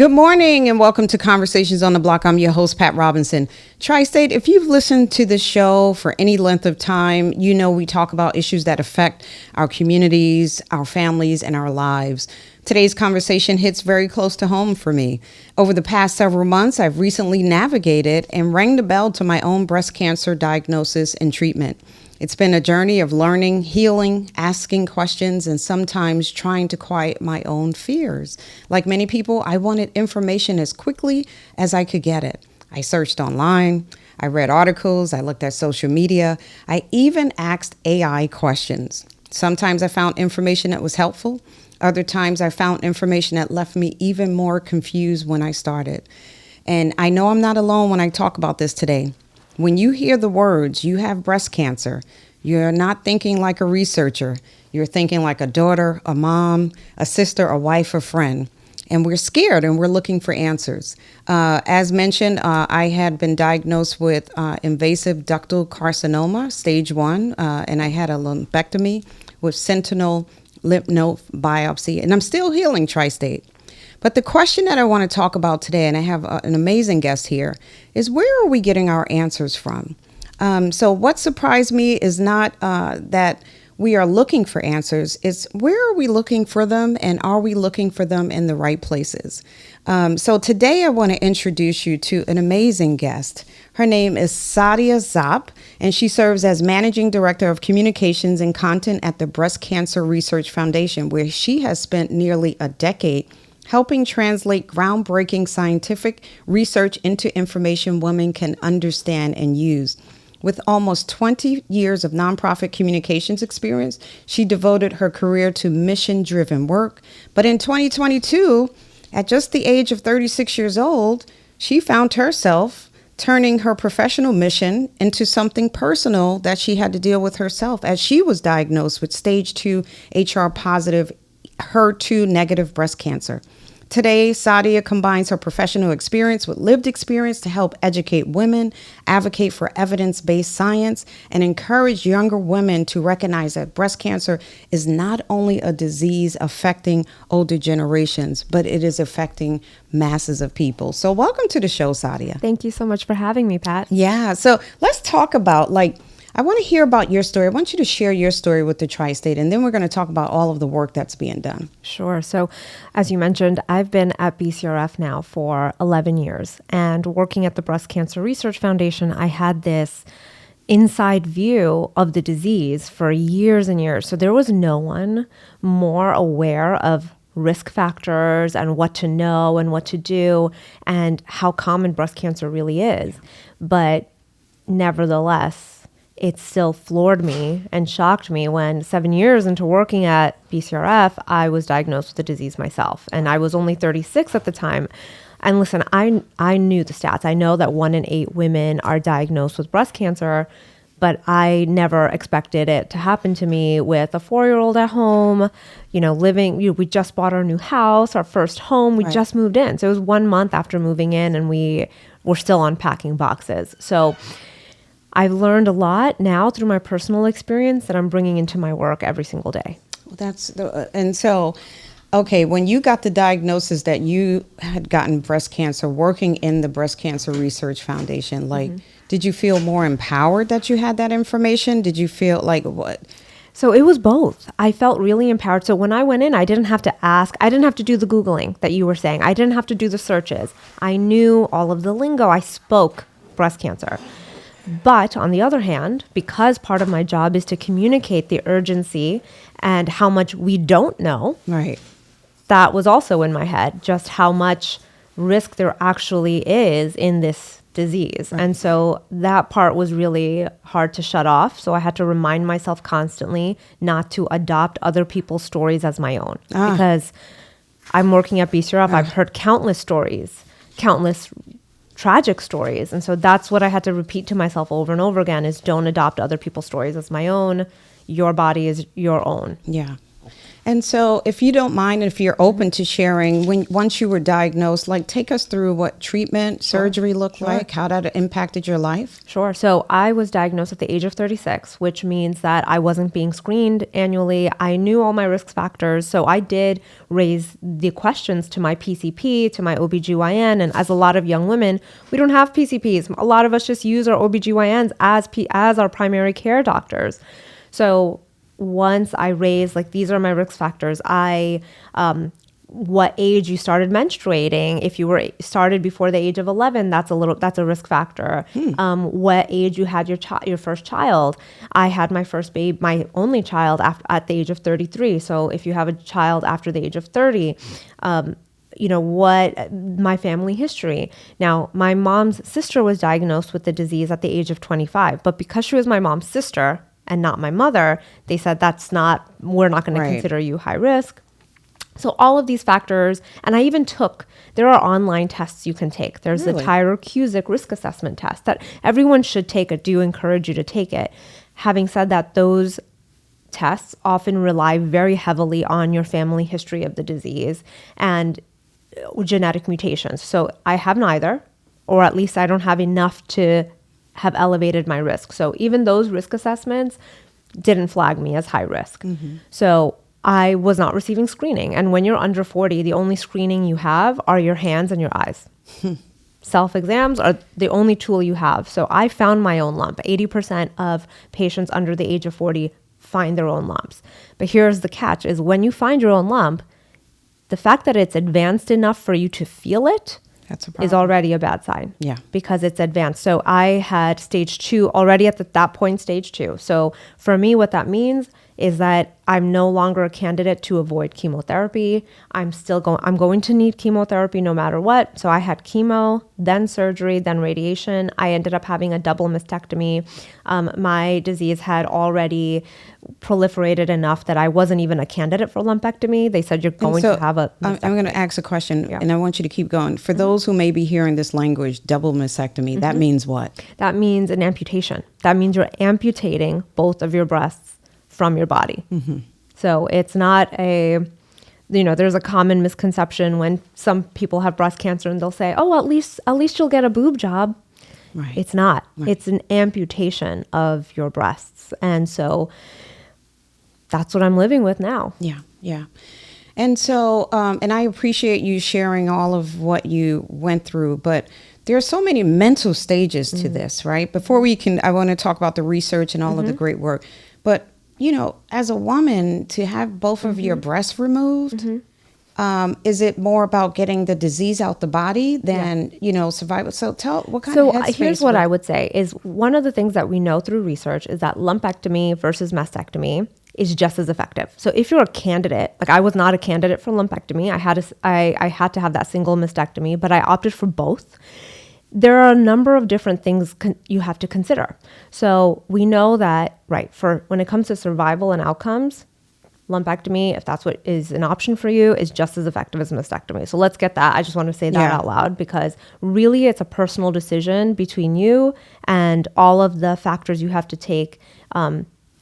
Good morning and welcome to Conversations on the Block. I'm your host, Pat Robinson. Tri-State, if you've listened to this show for any length of time, you know we talk about issues that affect our communities, our families, and our lives. Today's conversation hits very close to home for me. Over the past several months, I've recently navigated and rang the bell to my own breast cancer diagnosis and treatment. It's been a journey of learning, healing, asking questions, and sometimes trying to quiet my own fears. Like many people, I wanted information as quickly as I could get it. I searched online, I read articles, I looked at social media, I even asked AI questions. Sometimes I found information that was helpful. Other times I found information that left me even more confused when I started. And I know I'm not alone when I talk about this today. When you hear the words, you have breast cancer, you're not thinking like a researcher. You're thinking like a daughter, a mom, a sister, a wife, a friend. And we're scared and we're looking for answers. As mentioned, I had been diagnosed with invasive ductal carcinoma, stage 1, and I had a lumpectomy with sentinel lymph node biopsy. And I'm still healing, Tri-State. But the question that I want to talk about today, and I have an amazing guest here, is where are we getting our answers from? So what surprised me is not that we are looking for answers. It's where are we looking for them, and are we looking for them in the right places? So today I want to introduce you to an amazing guest. Her name is Sadia Zapp, and she serves as Managing Director of Communications and Content at the Breast Cancer Research Foundation, where she has spent nearly a decade helping translate groundbreaking scientific research into information women can understand and use. With almost 20 years of nonprofit communications experience, she devoted her career to mission-driven work. But in 2022, at just the age of 36 years old, she found herself turning her professional mission into something personal that she had to deal with herself as she was diagnosed with stage 2 HR-positive HER2-negative breast cancer. Today, Sadia combines her professional experience with lived experience to help educate women, advocate for evidence-based science, and encourage younger women to recognize that breast cancer is not only a disease affecting older generations, but it is affecting masses of people. So welcome to the show, Sadia. Thank you so much for having me, Pat. Yeah, so let's talk about I want to hear about your story. I want you to share your story with the Tri-State, and then we're going to talk about all of the work that's being done. Sure. So as you mentioned, I've been at BCRF now for 11 years, and working at the Breast Cancer Research Foundation, I had this inside view of the disease for years and years. So there was no one more aware of risk factors and what to know and what to do and how common breast cancer really is. But nevertheless, it still floored me and shocked me when 7 years into working at BCRF, I was diagnosed with the disease myself. And I was only 36 at the time. And listen, I knew the stats. I know that 1 in 8 women are diagnosed with breast cancer, but I never expected it to happen to me with a 4-year-old at home, living, we just bought our new house, our first home, we just moved in. So it was 1 month after moving in and we were still unpacking boxes. So I've learned a lot now through my personal experience that I'm bringing into my work every single day. Okay, when you got the diagnosis that you had gotten breast cancer, working in the Breast Cancer Research Foundation, did you feel more empowered that you had that information? Did you feel like what? So it was both. I felt really empowered. So when I went in, I didn't have to ask. I didn't have to do the Googling that you were saying. I didn't have to do the searches. I knew all of the lingo. I spoke breast cancer. But on the other hand, because part of my job is to communicate the urgency and how much we don't know, right, that was also in my head, just how much risk there actually is in this disease. Right. And so that part was really hard to shut off. So I had to remind myself constantly not to adopt other people's stories as my own. Because I'm working at BCRF, I've heard countless stories, countless tragic stories. And so that's what I had to repeat to myself over and over again is don't adopt other people's stories as my own. Your body is your own. Yeah. And so if you don't mind, if you're open to sharing, once you were diagnosed, like take us through what treatment, surgery looked like, how that impacted your life. Sure. So I was diagnosed at the age of 36, which means that I wasn't being screened annually. I knew all my risk factors. So I did raise the questions to my PCP, to my OBGYN. And as a lot of young women, we don't have PCPs. A lot of us just use our OBGYNs as our primary care doctors. So once I raised, like, these are my risk factors. What age you started menstruating. If you were started before the age of 11, that's a risk factor. What age you had your first child. I had my first baby, my only child at the age of 33. So if you have a child after the age of 30, what my family history. Now, my mom's sister was diagnosed with the disease at the age of 25, but because she was my mom's sister and not my mother, they said we're not going to consider you high risk. So all of these factors, and I even there are online tests you can take. There's the Tyrer-Cuzick risk assessment test that everyone should take. I do encourage you to take it. Having said that, those tests often rely very heavily on your family history of the disease and genetic mutations. So I have neither, or at least I don't have enough to have elevated my risk. So even those risk assessments didn't flag me as high risk. So I was not receiving screening. And when you're under 40, the only screening you have are your hands and your eyes. Self-exams are the only tool you have. So I found my own lump. 80% of patients under the age of 40 find their own lumps. But here's the catch, is when you find your own lump, the fact that it's advanced enough for you to feel it is already a bad sign. Yeah. Because it's advanced. So I had stage 2 already at that point, stage 2. So for me, what that means is that I'm no longer a candidate to avoid chemotherapy. I'm going to need chemotherapy no matter what. So I had chemo, then surgery, then radiation. I ended up having a double mastectomy. My disease had already proliferated enough that I wasn't even a candidate for lumpectomy. They said you're going to have a mastectomy. I'm going to ask a question, and I want you to keep going. For those who may be hearing this language, double mastectomy, that means what? That means an amputation. That means you're amputating both of your breasts from your body. So it's not there's a common misconception when some people have breast cancer and they'll say, oh, at least you'll get a boob job. Right. It's not. Right. It's an amputation of your breasts. And so that's what I'm living with now. Yeah. Yeah. And so, and I appreciate you sharing all of what you went through, but there are so many mental stages to this, right? Before I want to talk about the research and all of the great work, but as a woman, to have both of your breasts removed, is it more about getting the disease out the body than, survival? So tell what kind of headspace. So here's what I would say is one of the things that we know through research is that lumpectomy versus mastectomy is just as effective. So if you're a candidate, like I was not a candidate for lumpectomy, I had to have that single mastectomy, but I opted for both. There are a number of different things you have to consider. So we know that, for when it comes to survival and outcomes, lumpectomy, if that's what is an option for you, is just as effective as mastectomy. So let's get that. I just want to say that out loud because really it's a personal decision between you and all of the factors you have to take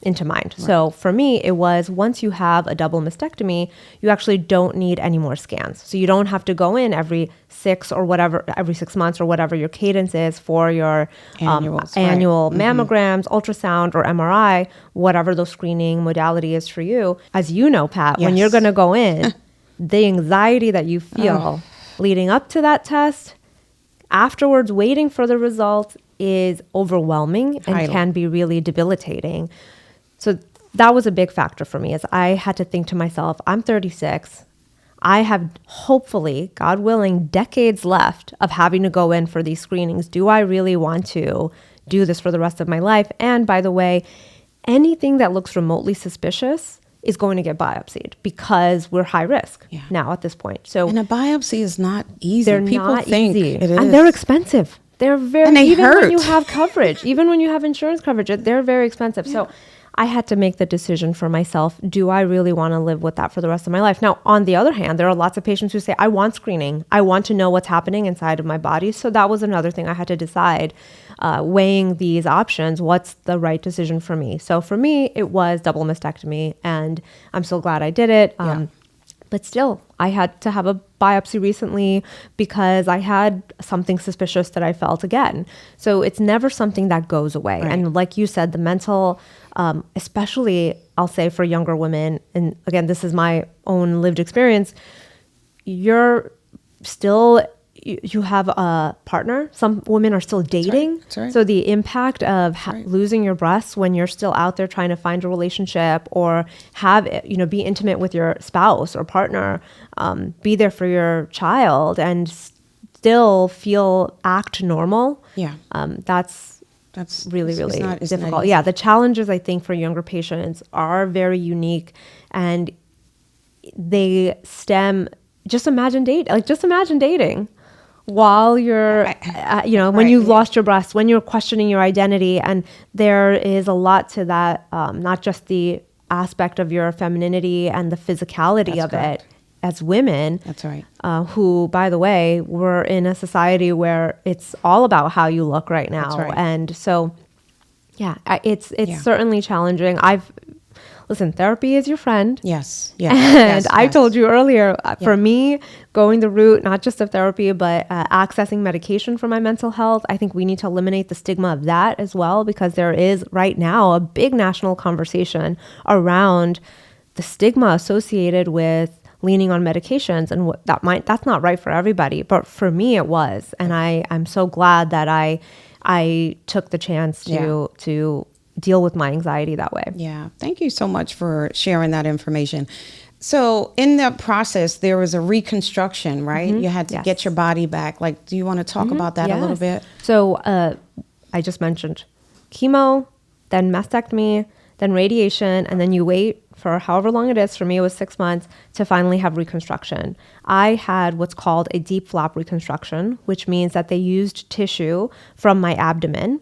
into mind. Right. So for me, it was once you have a double mastectomy, you actually don't need any more scans. So you don't have to go in every 6 months or whatever your cadence is for your annual mammograms, ultrasound, or MRI, whatever the screening modality is for you. As you know, Pat, when you're going to go in, the anxiety that you feel leading up to that test, afterwards waiting for the results is overwhelming and can be really debilitating. So that was a big factor for me, as I had to think to myself, I'm 36. I have hopefully, God willing, decades left of having to go in for these screenings. Do I really want to do this for the rest of my life? And by the way, anything that looks remotely suspicious is going to get biopsied because we're high risk now at this point. So, and a biopsy is not easy. People think easy. It is. And they're expensive. They're very, and they hurt. When you have coverage, even when you have insurance coverage, they're very expensive. So I had to make the decision for myself. Do I really want to live with that for the rest of my life? Now, on the other hand, there are lots of patients who say, I want screening. I want to know what's happening inside of my body. So that was another thing I had to decide, weighing these options, what's the right decision for me? So for me, it was double mastectomy, and I'm so glad I did it. But still, I had to have a biopsy recently because I had something suspicious that I felt again. So it's never something that goes away. Right. And like you said, the mental, especially I'll say for younger women, and again, this is my own lived experience, you're still, you have a partner. Some women are still dating. That's right. So the impact of Right. losing your breasts when you're still out there trying to find a relationship or have, be intimate with your spouse or partner, be there for your child and still act normal. Yeah. That's really, it's really not difficult. easy. Yeah. The challenges I think for younger patients are very unique, and they stem, just imagine dating while you're, when Right. you've lost your breasts, when you're questioning your identity. And there is a lot to that, not just the aspect of your femininity and the physicality That's of correct. it as women. That's right. Who, by the way, we're in a society where it's all about how you look right now. That's right. And so, it's Yeah. certainly challenging. Listen, therapy is your friend. Yes. Yeah. And Yes, I yes. told you earlier, for me, going the route, not just of therapy, but accessing medication for my mental health, I think we need to eliminate the stigma of that as well, because there is right now a big national conversation around the stigma associated with leaning on medications, and that's not right for everybody. But for me, it was. And I'm so glad that I took the chance to deal with my anxiety that way. Yeah. Thank you so much for sharing that information. So in that process, there was a reconstruction, right? You had to Yes. get your body back. Like, do you want to talk about that a little Yes. bit? So I just mentioned chemo, then mastectomy, then radiation, and then you wait for however long it is. For me, it was 6 months to finally have reconstruction. I had what's called a deep flap reconstruction, which means that they used tissue from my abdomen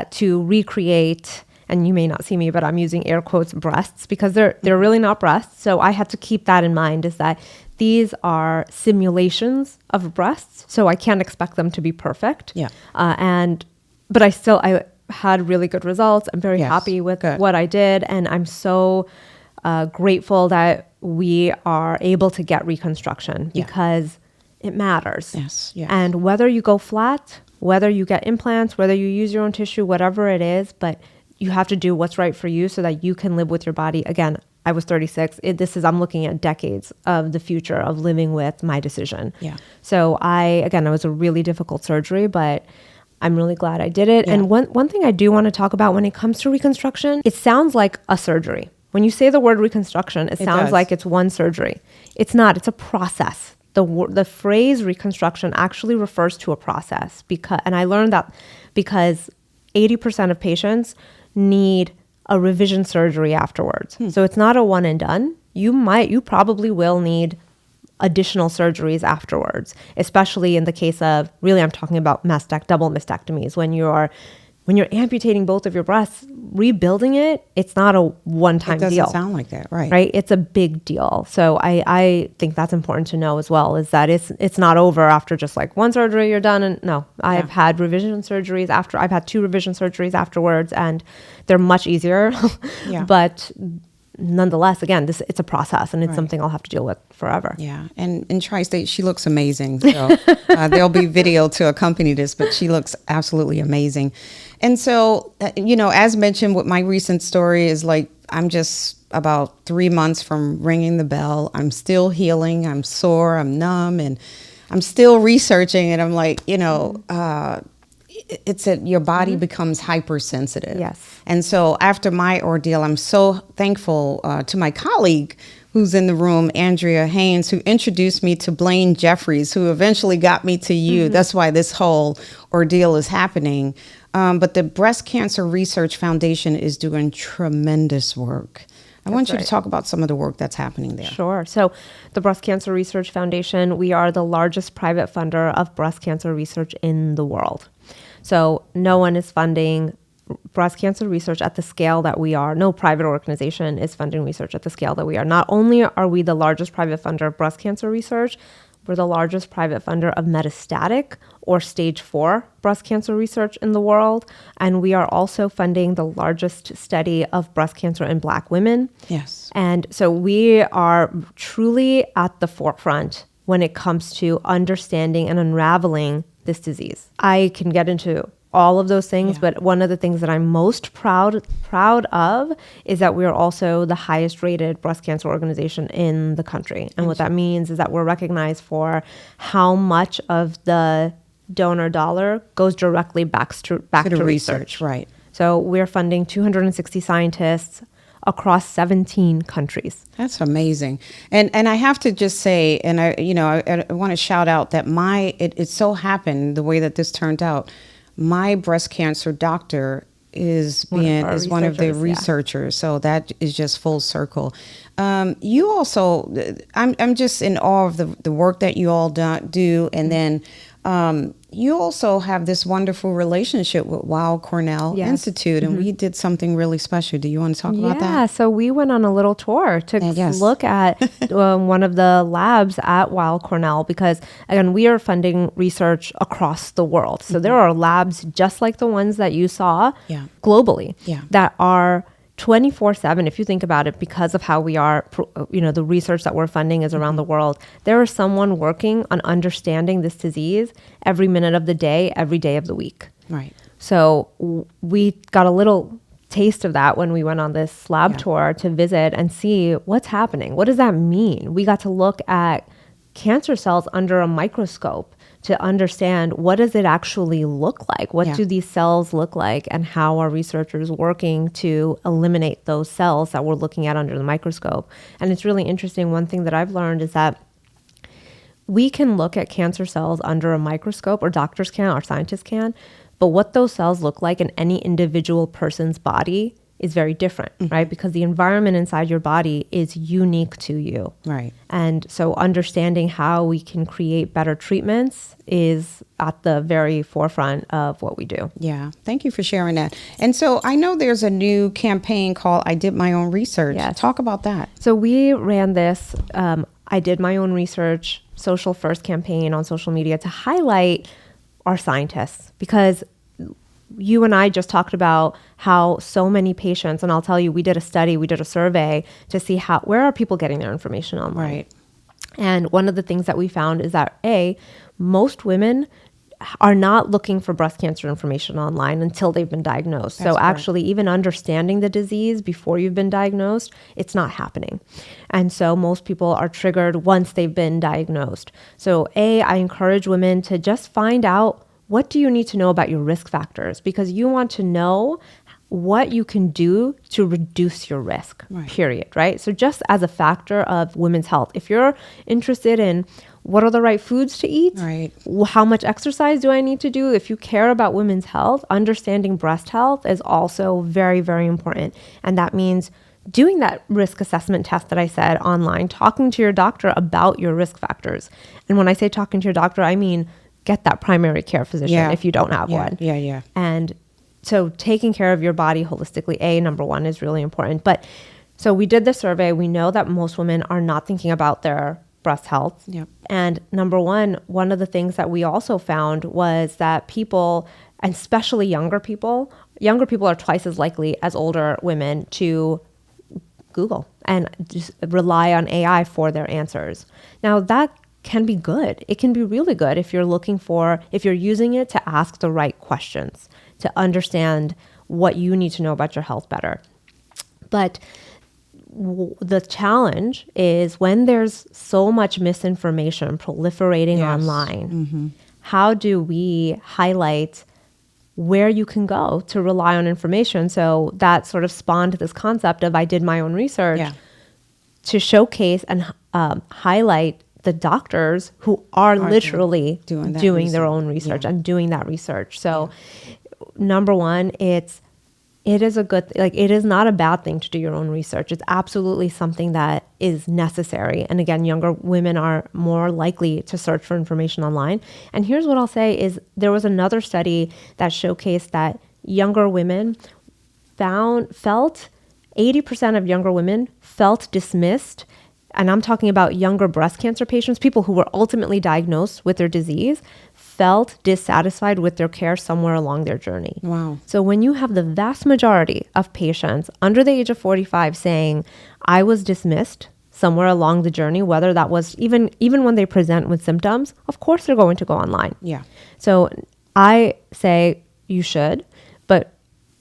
to recreate. And you may not see me, but I'm using air quotes breasts, because they're really not breasts. So I had to keep that in mind, is that these are simulations of breasts. So I can't expect them to be perfect. Yeah. But I had really good results. I'm very Yes. happy with Good. what I did. And I'm so grateful that we are able to get reconstruction, because it matters. Yes, yes. And whether you go flat, whether you get implants, whether you use your own tissue, whatever it is, but you have to do what's right for you so that you can live with your body. Again, I was 36. I'm looking at decades of the future of living with my decision. Yeah. So it was a really difficult surgery, but I'm really glad I did it. Yeah. And one thing I do want to talk about when it comes to reconstruction, it sounds like a surgery. When you say the word reconstruction, it sounds does. like it's one surgery. It's not. It's a process. The phrase reconstruction actually refers to a process, and I learned that because 80% of patients need a revision surgery afterwards. So it's not a one and done. You probably will need additional surgeries afterwards, especially in the case of, really, I'm talking about double mastectomies. When you're amputating both of your breasts, rebuilding it's not a one-time It doesn't deal. sound like that, right? Right? It's a big deal. So I think that's important to know as well, is that it's not over after just like one surgery, you're done. And no, I've had revision surgeries I've had 2 revision surgeries afterwards, and they're much easier. Yeah. But nonetheless, again, it's a process, and it's something I'll have to deal with forever. Yeah. And in Tri-State, she looks amazing. So there'll be video to accompany this, but she looks absolutely amazing. And so, as mentioned, with my recent story is like, I'm just about 3 months from ringing the bell. I'm still healing. I'm sore. I'm numb, and I'm still researching. And I'm like, it's that your body becomes hypersensitive. Yes. And so after my ordeal, I'm so thankful to my colleague who's in the room, Andrea Haynes, who introduced me to Blaine Jeffries, who eventually got me to you. That's why this whole ordeal is happening. But the Breast Cancer Research Foundation is doing tremendous work. I want you to talk about some of the work that's happening there. Sure. So the Breast Cancer Research Foundation, we are the largest private funder of breast cancer research in the world. So no one is funding breast cancer research at the scale that we are. No private organization is funding research at the scale that we are. Not only are we the largest private funder of breast cancer research, we're the largest private funder of metastatic or stage 4 breast cancer research in the world. And we are also funding the largest study of breast cancer in Black women. Yes. And so we are truly at the forefront when it comes to understanding and unraveling this disease. I can get into all of those things, but one of the things that I'm most proud of is that we're also the highest rated breast cancer organization in the country. And what that means is that we're recognized for how much of the donor dollar goes directly back to research. Right. So we're funding 260 scientists across 17 countries. That's amazing. And I have to just say, and I want to shout out that it so happened the way that this turned out. My breast cancer doctor is one of the researchers. So that is just full circle. You also, I'm just in awe of the work that you all do. And then you also have this wonderful relationship with Weill Cornell Institute, and we did something really special. Do you want to talk about that? Yeah, so we went on a little tour to look at one of the labs at Weill Cornell, because, again, we are funding research across the world. So there are labs just like the ones that you saw globally that are 24/7, if you think about it, because of how we are, the research that we're funding is around the world. There is someone working on understanding this disease every minute of the day, every day of the week. Right. So we got a little taste of that when we went on this lab tour to visit and see what's happening. What does that mean? We got to look at cancer cells under a microscope to understand what does it actually look like? What do these cells look like? And how are researchers working to eliminate those cells that we're looking at under the microscope? And it's really interesting. One thing that I've learned is that we can look at cancer cells under a microscope, or doctors can, or scientists can, but what those cells look like in any individual person's body is very different, right? Because the environment inside your body is unique to you. Right. And so understanding how we can create better treatments is at the very forefront of what we do. Yeah. Thank you for sharing that. And so I know there's a new campaign called I Did My Own Research. Yes. Talk about that. So we ran this I Did My Own Research social first campaign on social media to highlight our scientists, because you and I just talked about how so many patients, and I'll tell you, we did a survey to see where are people getting their information online. Right. And one of the things that we found is that most women are not looking for breast cancer information online until they've been diagnosed. That's so correct. Actually, even understanding the disease before you've been diagnosed, it's not happening. And so most people are triggered once they've been diagnosed. So I encourage women to just find out, what do you need to know about your risk factors? Because you want to know what you can do to reduce your risk, period, right? So just as a factor of women's health, if you're interested in what are the right foods to eat, how much exercise do I need to do? If you care about women's health, understanding breast health is also very, very important. And that means doing that risk assessment test that I said online, talking to your doctor about your risk factors. And when I say talking to your doctor, I mean get that primary care physician if you don't have one. Yeah. And so taking care of your body holistically, number one, is really important. But so we did the survey. We know that most women are not thinking about their breast health. Yep. And number one of the things that we also found was that people, and especially younger people are twice as likely as older women to Google and just rely on AI for their answers. Now that can be good. It can be really good if you're using it to ask the right questions, to understand what you need to know about your health better. But the challenge is when there's so much misinformation proliferating online, how do we highlight where you can go to rely on information? So that sort of spawned this concept of I Did My Own Research to showcase and highlight the doctors who are literally doing their own research and doing that research. So number one, it is it is not a bad thing to do your own research. It's absolutely something that is necessary. And again, younger women are more likely to search for information online. And here's what I'll say is there was another study that showcased that younger women felt 80% of younger women felt dismissed. And I'm talking about younger breast cancer patients, people who were ultimately diagnosed with their disease, felt dissatisfied with their care somewhere along their journey. Wow. So when you have the vast majority of patients under the age of 45 saying, I was dismissed somewhere along the journey, whether that was even when they present with symptoms, of course they're going to go online. Yeah. So I say you should, but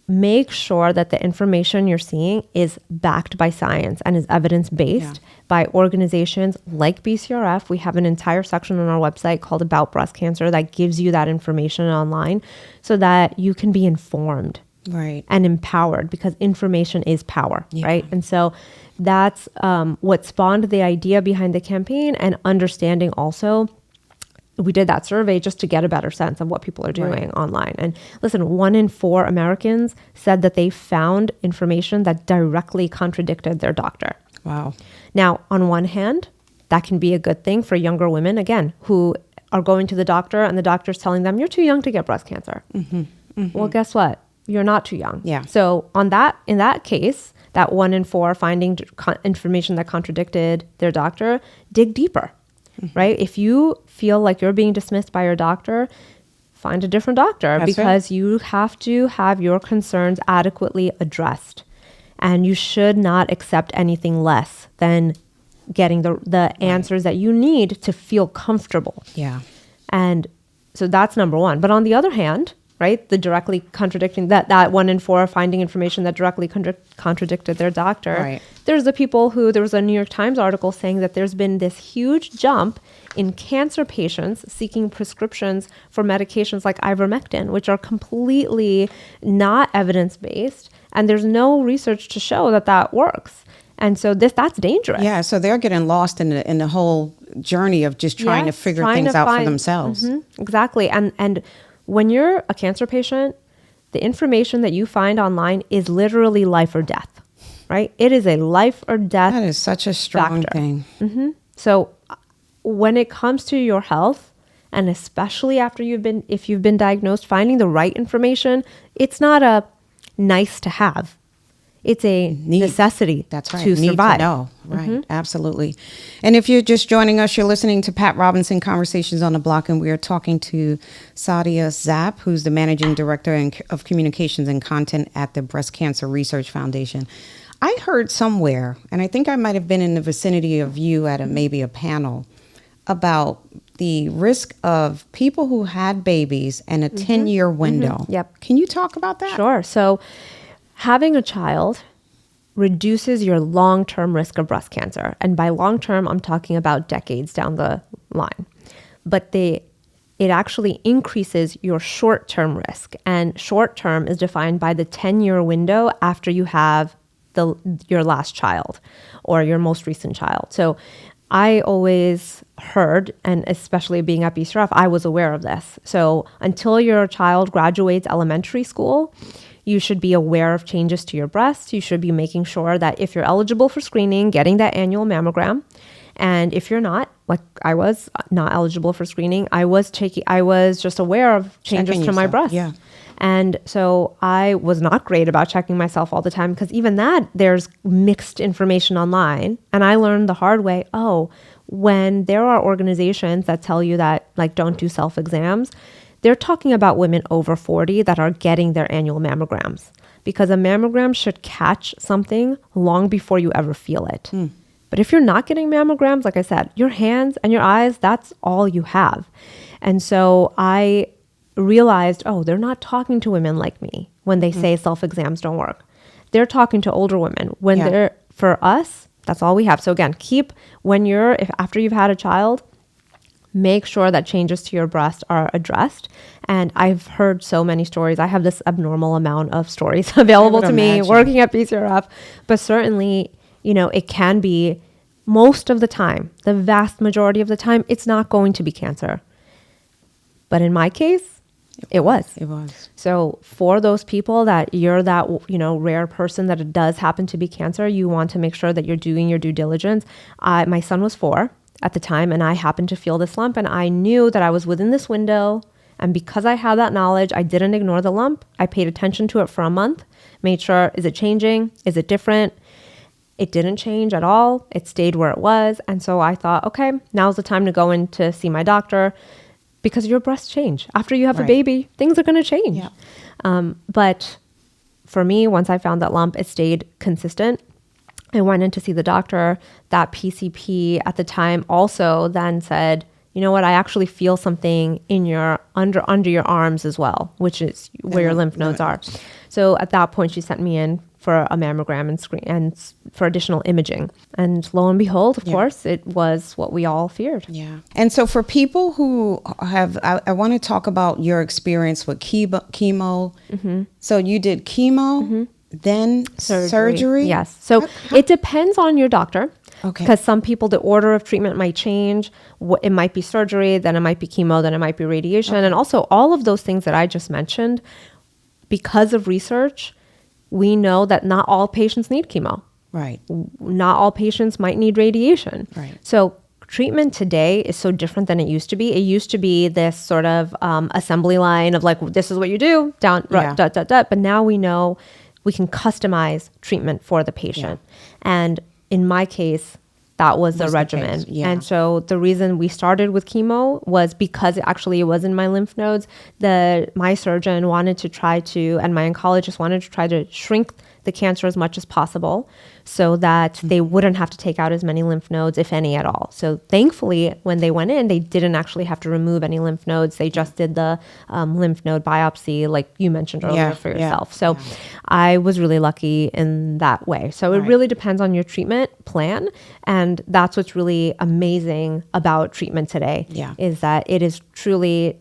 make sure that the information you're seeing is backed by science and is evidence-based by organizations like BCRF. We have an entire section on our website called About Breast Cancer that gives you that information online so that you can be informed and empowered, because information is power, right? And so that's what spawned the idea behind the campaign, and understanding also. We did that survey just to get a better sense of what people are doing online. And listen, 1 in 4 Americans said that they found information that directly contradicted their doctor. Wow. Now, on one hand, that can be a good thing for younger women, again, who are going to the doctor and the doctor's telling them, you're too young to get breast cancer. Well, guess what? You're not too young. Yeah. So in that case, that 1 in 4 finding information that contradicted their doctor, dig deeper. Right? If you feel like you're being dismissed by your doctor, find a different doctor, because you have to have your concerns adequately addressed. And you should not accept anything less than getting the answers that you need to feel comfortable. Yeah. And so that's number one. But on the other hand, right, the directly contradicting that 1 in 4 finding information that directly contradicted their doctor. Right. There's the people who, there was a New York Times article saying that there's been this huge jump in cancer patients seeking prescriptions for medications like ivermectin, which are completely not evidence-based. And there's no research to show that works. And so that's dangerous. Yeah, so they're getting lost in the whole journey of just trying to figure things out for themselves. Exactly. And when you're a cancer patient, the information that you find online is literally life or death, right? It is a life or death. That is such a strong factor. thing. So when it comes to your health, and especially after if you've been diagnosed, finding the right information, it's not a nice to have. It's a necessity. That's right. To Need survive. to know. Right. Absolutely. And if you're just joining us, you're listening to Pat Robinson Conversations on the Block, and we are talking to Sadia Zapp, who's the Managing Director of Communications and Content at the Breast Cancer Research Foundation. I heard somewhere, and I think I might have been in the vicinity of you at maybe a panel, about the risk of people who had babies and a 10-year window. Yep. Can you talk about that? Sure. So having a child reduces your long-term risk of breast cancer. And by long-term, I'm talking about decades down the line. But it actually increases your short-term risk. And short-term is defined by the 10-year window after you have your last child or your most recent child. So I always heard, and especially being at BCRF, I was aware of this. So until your child graduates elementary school, you should be aware of changes to your breast. You should be making sure that if you're eligible for screening, getting that annual mammogram. And if you're not, like I was not eligible for screening, I was just aware of changes to my breast. Yeah. And so I was not great about checking myself all the time, because even that, there's mixed information online. And I learned the hard way, when there are organizations that tell you that, like, don't do self-exams, they're talking about women over 40 that are getting their annual mammograms, because a mammogram should catch something long before you ever feel it. But if you're not getting mammograms, like I said, your hands and your eyes, that's all you have. And so I realized, they're not talking to women like me when they say self-exams don't work. They're talking to older women. For us, that's all we have. So again, after you've had a child, make sure that changes to your breast are addressed. And I've heard so many stories. I have this abnormal amount of stories available to me working at BCRF, but certainly, it can be, most of the time, the vast majority of the time, it's not going to be cancer. But in my case, it was. It was. So for those people that you're that, rare person that it does happen to be cancer, you want to make sure that you're doing your due diligence. My son was 4 at the time, and I happened to feel this lump, and I knew that I was within this window, And because I had that knowledge, I didn't ignore the lump. I paid attention to it for a month, made sure, is it changing? Is it different? It didn't change at all. It stayed where it was. And so I thought, okay, now's the time to go in to see my doctor, because your breasts change. After you have a baby, things are going to change. Yeah. But for me, once I found that lump, it stayed consistent. I went in to see the doctor. That PCP at the time also then said, you know what, I actually feel something in your under your arms as well, which is where your lymph nodes are. So at that point, she sent me in for a mammogram and for additional imaging. And lo and behold, of course, it was what we all feared. Yeah. And so for people who have, I want to talk about your experience with chemo. Mm-hmm. So you did chemo, then surgery? Yes. So it depends on your doctor. Okay. Because some people, the order of treatment might change. It might be surgery, then it might be chemo, then it might be radiation. Okay. And also all of those things that I just mentioned, because of research, we know that not all patients need chemo. Right. Not all patients might need radiation. Right. So treatment today is so different than it used to be. It used to be this sort of assembly line of like, this is what you do, but now we know we can customize treatment for the patient. Yeah. And in my case, that was the regimen. And so the reason we started with chemo was because it was in my lymph nodes. My surgeon wanted to try to, and my oncologist wanted to try to shrink the cancer as much as possible so that they wouldn't have to take out as many lymph nodes, if any at all. So thankfully, when they went in, they didn't actually have to remove any lymph nodes. They just did the lymph node biopsy, like you mentioned earlier, for yourself. So I was really lucky in that way. So it really depends on your treatment plan. And that's what's really amazing about treatment today, is that it is truly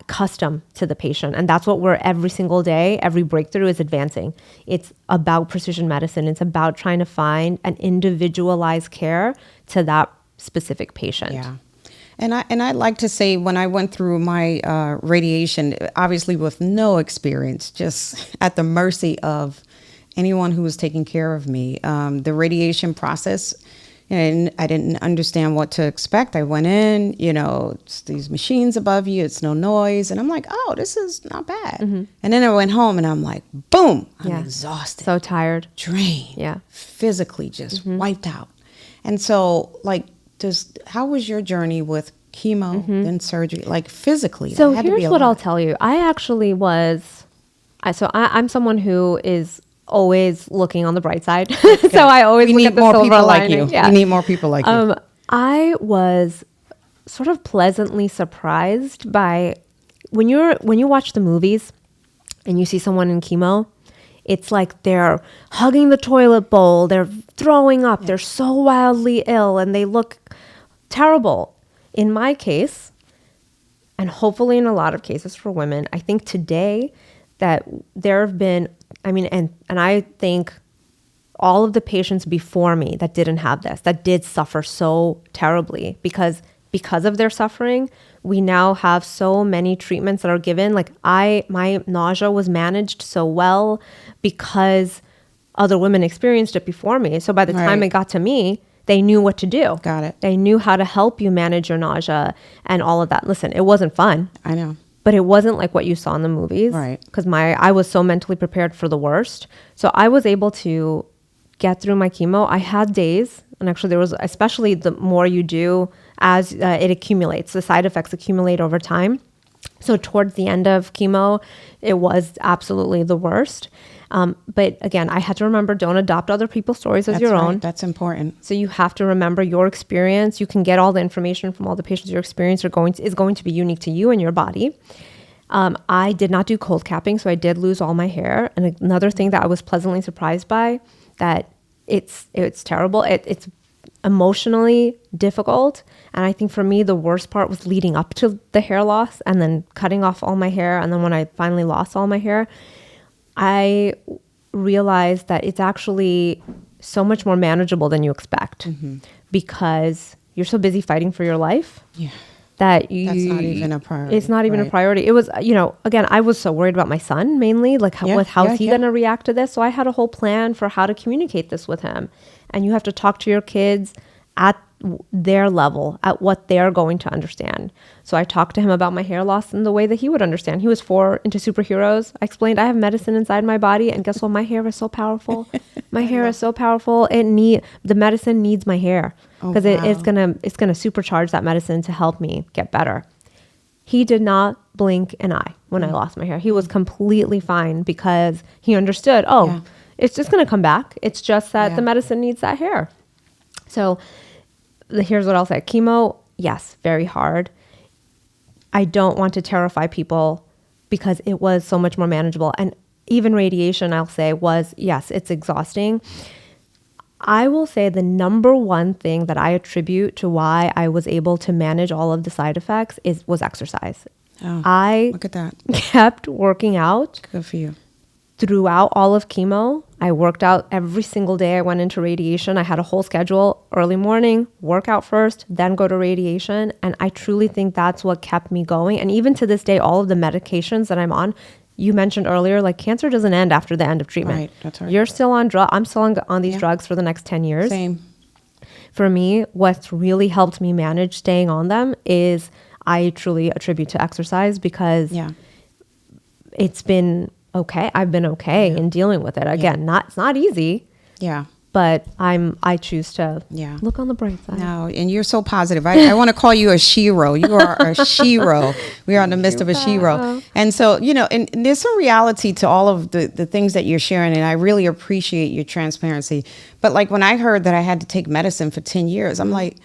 custom to the patient. And that's what we're every single day, every breakthrough is advancing. It's about precision medicine. It's about trying to find an individualized care to that specific patient. Yeah. And I'd like to say, when I went through my radiation, obviously with no experience, just at the mercy of anyone who was taking care of me, the radiation process, and I didn't understand what to expect. I went in, it's these machines above you, it's no noise. And I'm like, oh, this is not bad. Mm-hmm. And then I went home and I'm like, boom, I'm exhausted. So tired. Drained. Yeah. Physically just wiped out. And so how was your journey with chemo, then surgery, like physically? So here's what I'll tell you. I actually I'm someone who is always looking on the bright side. Okay. So I always look at the silver lining. We need more people like you. I was sort of pleasantly surprised by when you watch the movies and you see someone in chemo, it's like they're hugging the toilet bowl, they're throwing up, they're so wildly ill, and they look terrible. In my case, and hopefully in a lot of cases for women, I think today that there have been, and I think all of the patients before me that didn't have this, that did suffer so terribly because of their suffering, we now have so many treatments that are given. Like my nausea was managed so well because other women experienced it before me. So by the time it got to me, they knew what to do. Got it. They knew how to help you manage your nausea and all of that. Listen, it wasn't fun. I know. But it wasn't like what you saw in the movies. Right. Because I was so mentally prepared for the worst. So I was able to get through my chemo. I had days, and actually there was, especially the more you do as it accumulates, the side effects accumulate over time. So towards the end of chemo, it was absolutely the worst. But again, I had to remember, don't adopt other people's stories as your own. That's important. So you have to remember your experience. You can get all the information from all the patients. Your experience is going to be unique to you and your body. I did not do cold capping, so I did lose all my hair. And another thing that I was pleasantly surprised by, that it's terrible. It's emotionally difficult. And I think for me, the worst part was leading up to the hair loss and then cutting off all my hair. And then when I finally lost all my hair, I realized that it's actually so much more manageable than you expect because you're so busy fighting for your life that that's not even a priority. It's not even a priority. It was, again, I was so worried about my son mainly, like how's he going to react to this? So I had a whole plan for how to communicate this with him. And you have to talk to your kids their level, at what they're going to understand. So I talked to him about my hair loss in the way that he would understand. He was 4 into superheroes. I explained I have medicine inside my body, and guess what? My hair is so powerful. My hair is so powerful. The medicine needs my hair because it's gonna supercharge that medicine to help me get better. He did not blink an eye when I lost my hair. He was completely fine because he understood, it's just going to come back. It's just that the medicine needs that hair. So here's what I'll say. Chemo, yes, very hard. I don't want to terrify people because it was so much more manageable. And even radiation, I'll say, was, yes, it's exhausting. I will say the number one thing that I attribute to why I was able to manage all of the side effects was exercise. Oh, look at that. Kept working out. Good for you. Throughout all of chemo, I worked out every single day I went into radiation. I had a whole schedule, early morning, workout first, then go to radiation. And I truly think that's what kept me going. And even to this day, all of the medications that I'm on, you mentioned earlier, like cancer doesn't end after the end of treatment. Right, that's right. You're still on I'm still on these drugs for the next 10 years. Same. For me, what's really helped me manage staying on them is I truly attribute to exercise because it's been okay. I've been okay in dealing with it. Again, it's not easy. Yeah. But I choose to look on the bright side. No, and you're so positive. I want to call you a shero. You are a shero. We are in the midst of a shero. And so, and there's some reality to all of the things that you're sharing, and I really appreciate your transparency. But like when I heard that I had to take medicine for 10 years, I'm like,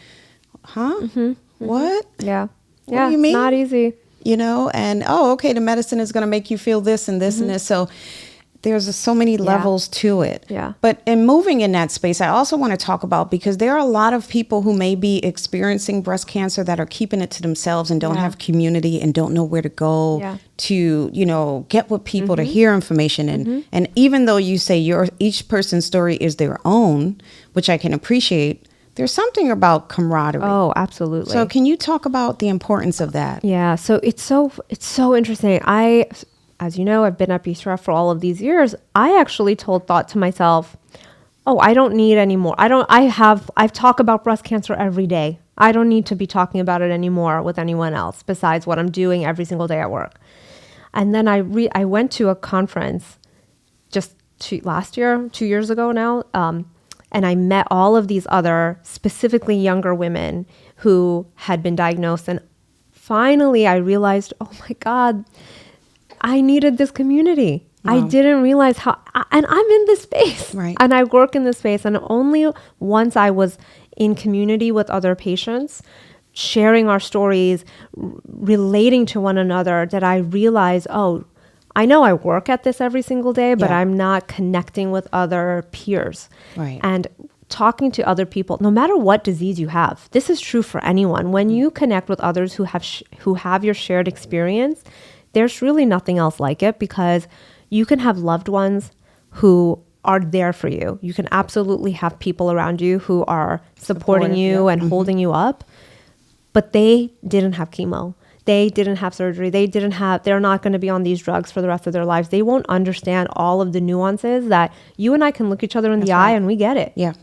huh? Mm-hmm. What? Yeah. What do you mean? It's not easy. And okay, the medicine is going to make you feel this and this and this. So there's so many levels to it. Yeah. But in moving in that space, I also want to talk about, because there are a lot of people who may be experiencing breast cancer that are keeping it to themselves and don't have community and don't know where to go to, get with people to hear information. And even though you say each person's story is their own, which I can appreciate, there's something about camaraderie. Oh, absolutely. So can you talk about the importance of that? Yeah. So it's so interesting. As you know, I've been at BCRF for all of these years. I actually thought to myself, I don't need any more. I've talked about breast cancer every day. I don't need to be talking about it anymore with anyone else besides what I'm doing every single day at work. And then I went to a conference just last year, 2 years ago now, and I met all of these other specifically younger women who had been diagnosed. And finally I realized, oh my God, I needed this community. Wow. I didn't realize and I'm in this space. Right. And I work in this space. And only once I was in community with other patients, sharing our stories, relating to one another, that I realized, I know I work at this every single day, but I'm not connecting with other peers. Right. And talking to other people, no matter what disease you have, this is true for anyone. When you connect with others who have your shared experience, there's really nothing else like it, because you can have loved ones who are there for you. You can absolutely have people around you who are supporting you and holding you up, but they didn't have chemo. They didn't have surgery. They're not going to be on these drugs for the rest of their lives. They won't understand all of the nuances that you and I can look each other in the eye and we get it. Yeah,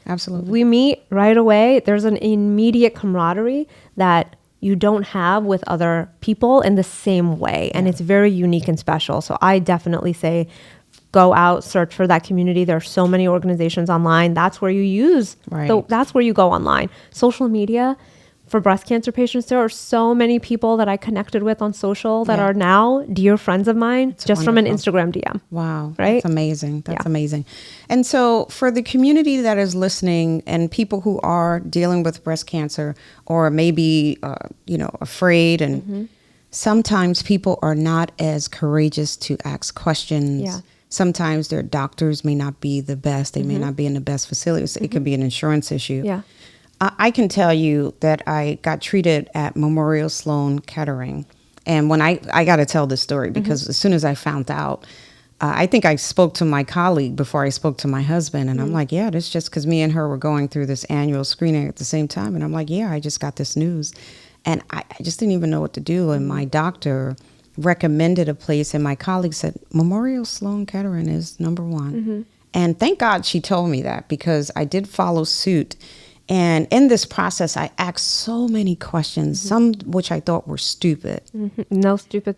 absolutely. We meet right away. There's an immediate camaraderie that you don't have with other people in the same way. And it's very unique and special. So I definitely say, go out, search for that community. There are so many organizations online. That's where you use, that's where you go online. Social media for breast cancer patients, there are so many people that I connected with on social that are now dear friends of mine, just from an Instagram DM. Wow. Right? That's amazing. That's amazing. And so for the community that is listening and people who are dealing with breast cancer or maybe, afraid, and sometimes people are not as courageous to ask questions. Yeah. Sometimes their doctors may not be the best. They may not be in the best facilities. It could be an insurance issue. Yeah. I can tell you that I got treated at Memorial Sloan Kettering. And when I got to tell this story, because as soon as I found out, I think I spoke to my colleague before I spoke to my husband. And I'm like, that's just because me and her were going through this annual screening at the same time. And I'm like, I just got this news. And I just didn't even know what to do. And my doctor recommended a place. And my colleague said, Memorial Sloan Kettering is number one. And thank God she told me that, because I did follow suit. And in this process, I asked so many questions, some which I thought were stupid. No stupid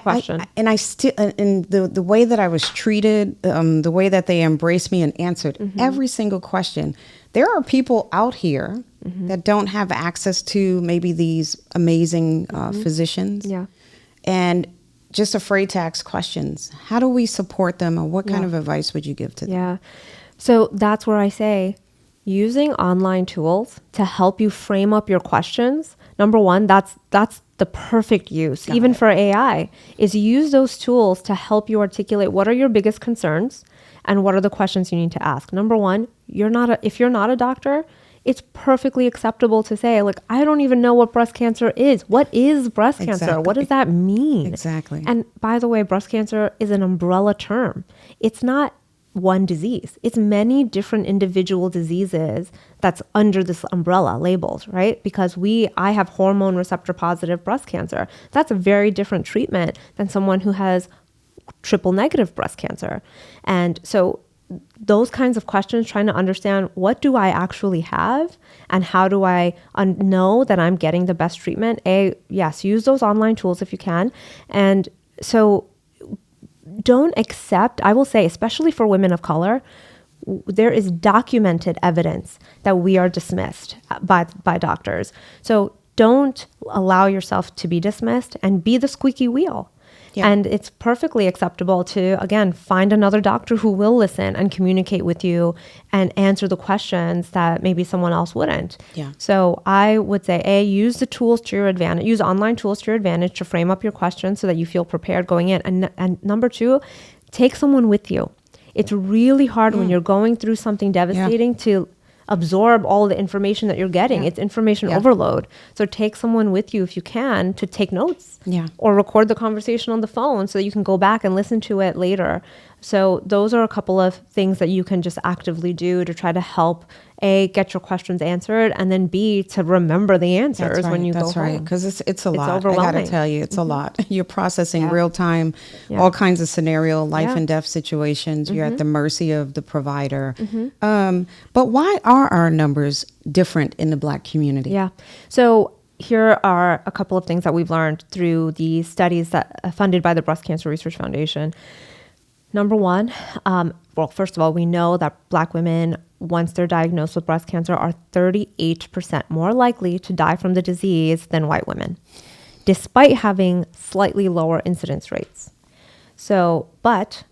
question. And I still, and the way that I was treated, the way that they embraced me and answered every single question. There are people out here that don't have access to maybe these amazing physicians. Yeah. And just afraid to ask questions. How do we support them, or what kind of advice would you give to them? Yeah. So that's where I say using online tools to help you frame up your questions. Number one, that's the perfect use, even for AI, is use those tools to help you articulate what are your biggest concerns and what are the questions you need to ask. Number one, if you're not a doctor, it's perfectly acceptable to say, like, I don't even know what breast cancer is. What is breast cancer? What does that mean? Exactly. And by the way, breast cancer is an umbrella term. It's not one disease. It's many different individual diseases that's under this umbrella labeled, right? Because I have hormone receptor positive breast cancer. That's a very different treatment than someone who has triple negative breast cancer. And so those kinds of questions, trying to understand what do I actually have and how do I know that I'm getting the best treatment? Yes, use those online tools if you can. And so don't accept, I will say, especially for women of color, there is documented evidence that we are dismissed by doctors. So don't allow yourself to be dismissed and be the squeaky wheel. Yeah. And it's perfectly acceptable to, again, find another doctor who will listen and communicate with you and answer the questions that maybe someone else wouldn't. Yeah. So I would say, use the tools to your advantage, use online tools to your advantage to frame up your questions so that you feel prepared going in. And number two, take someone with you. It's really hard when you're going through something devastating to absorb all the information that you're getting. It's information overload. So take someone with you if you can to take notes or record the conversation on the phone so that you can go back and listen to it later. So those are a couple of things that you can just actively do to try to help get your questions answered, and then B, to remember the answers when you go home. That's right, because it's a lot. I got to tell you, it's a lot. You're processing real time, all kinds of scenario, life and death situations. You're at the mercy of the provider. But why are our numbers different in the Black community? Yeah. So here are a couple of things that we've learned through the studies that are funded by the Breast Cancer Research Foundation. Number one, well, first of all, we know that Black women, once they're diagnosed with breast cancer, are 38% more likely to die from the disease than white women, despite having slightly lower incidence rates. So, but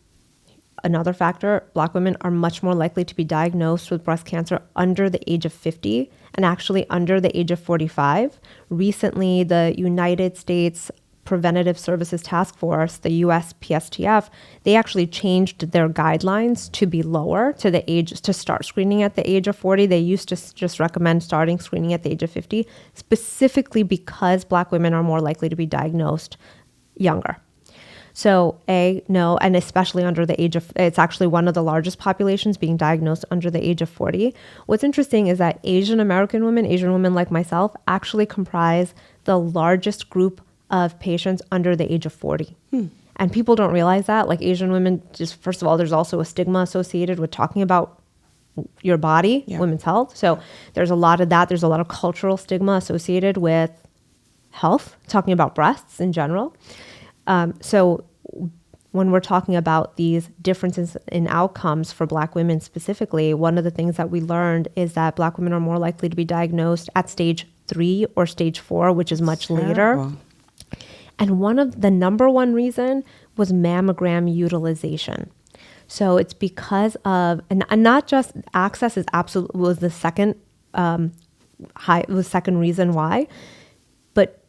another factor, Black women are much more likely to be diagnosed with breast cancer under the age of 50 and actually under the age of 45. Recently, the United States Preventative Services Task Force, the USPSTF, they actually changed their guidelines to be lower to the age, to start screening at the age of 40. They used to just recommend starting screening at the age of 50, specifically because Black women are more likely to be diagnosed younger. So no, and especially under the age of, it's actually one of the largest populations being diagnosed under the age of 40. What's interesting is that Asian women like myself, actually comprise the largest group of patients under the age of 40. And people don't realize that. Like Asian women, just first of all, there's also a stigma associated with talking about your body, women's health. So there's a lot of that. There's a lot of cultural stigma associated with health, talking about breasts in general. So when we're talking about these differences in outcomes for Black women specifically, one of the things that we learned is that Black women are more likely to be diagnosed at stage 3 or stage 4, which is much later. And the number one reason was mammogram utilization. So it's because of, and not just access was the second second reason why, but